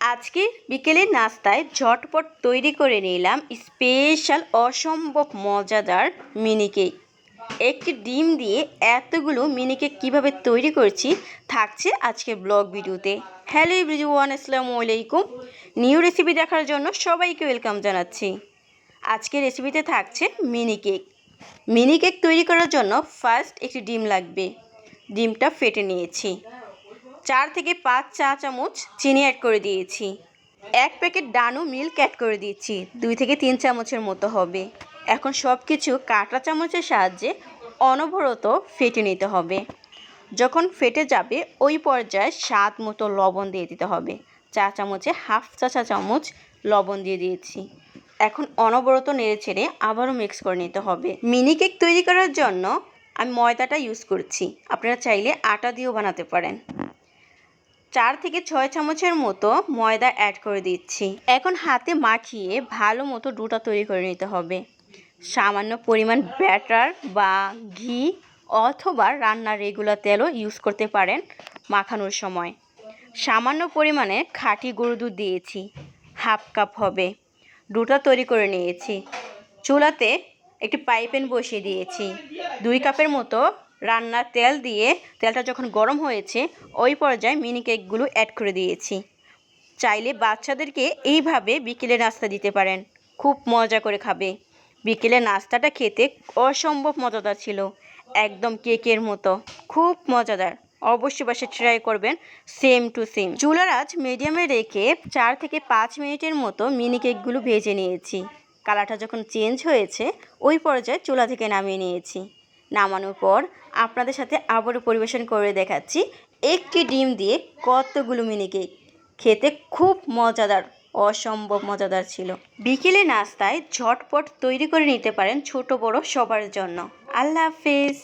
আজকে বিকেলের নাস্তায় ঝটপট তৈরি করে নিলাম স্পেশাল অসম্ভব মজাদার মিনি কেক। একটি ডিম দিয়ে এতগুলো মিনি কেক কীভাবে তৈরি করছি থাকছে আজকে ব্লগ ভিডিওতে। হ্যালো এভরিওয়ান, আসসালামু আলাইকুম। নিউ রেসিপি দেখার জন্য সবাইকে ওয়েলকাম জানাচ্ছি। আজকে রেসিপিতে থাকছে মিনি কেক। মিনি কেক তৈরি করার জন্য ফার্স্ট একটি ডিম লাগবে। ডিমটা ফেটে নিয়েছি। 4 থেকে 5 চা চামচ চিনি অ্যাড করে দিয়েছি। 1 প্যাকেট ডানো মিল্ক অ্যাড করে দিয়েছি, 2 থেকে 3 চামচের মতো হবে। এখন সব কিছু কাঁটা চামচের সাহায্যে অনবরত ফেটে নিতে হবে। যখন ফেটে যাবে ওই পর্যায়ে স্বাদ মতো লবণ দিয়ে দিতে হবে। চা চামচে হাফ চা চামচ লবণ দিয়ে দিয়েছি। এখন অনবরত নেড়ে ছেড়ে আবারও মিক্স করে নিতে হবে। মিনি কেক তৈরি করার জন্য আমি ময়দাটা ইউজ করছি, আপনারা চাইলে আটা দিয়েও বানাতে পারেন। 4 থেকে 6 চামচের মতো ময়দা অ্যাড করে দিচ্ছি। এখন হাতে মাখিয়ে ভালো মতো ডোটা তৈরি করে নিতে হবে। সামান্য পরিমাণ ব্যাটার বা ঘি অথবা রান্নার রেগুলার তেলও ইউজ করতে পারেন মাখানোর সময়। সামান্য পরিমাণে খাঁটি গরুর দুধ দিয়েছি, হাফ কাপ হবে। ডোটা তৈরি করে নিয়েছি। চুলাতে একটি প্যান বসিয়ে দিয়েছি। 2 কাপের মতো রান্নার তেল দিয়ে তেলটা যখন গরম হয়েছে ওই পর্যায়ে মিনি কেকগুলো অ্যাড করে দিয়েছি। চাইলে বাচ্চাদেরকে এইভাবে বিকেলে নাস্তা দিতে পারেন, খুব মজা করে খাবে। বিকেলে নাস্তাটা খেতে অসম্ভব মজাদার ছিল, একদম কেকের মতো, খুব মজাদার। অবশ্যই বাসায় ট্রাই করবেন, সেম টু সেম। চুলার আঁচ মিডিয়ামে রেখে 4 থেকে 5 মিনিটের মতো মিনি কেকগুলো ভেজে নিয়েছি। কালারটা যখন চেঞ্জ হয়েছে ওই পর্যায়ে চুলা থেকে নামিয়ে নিয়েছি। নামানোর পর আপনাদের সাথে আবারও পরিবেশন করে দেখাচ্ছি একটি ডিম দিয়ে কতগুলো মিনি কেক। খেতে খুব মজাদার, অসম্ভব মজাদার ছিল। বিকেলে নাস্তায় ঝটপট তৈরি করে নিতে পারেন ছোট বড় সবার জন্য। আল্লাহ হাফেজ।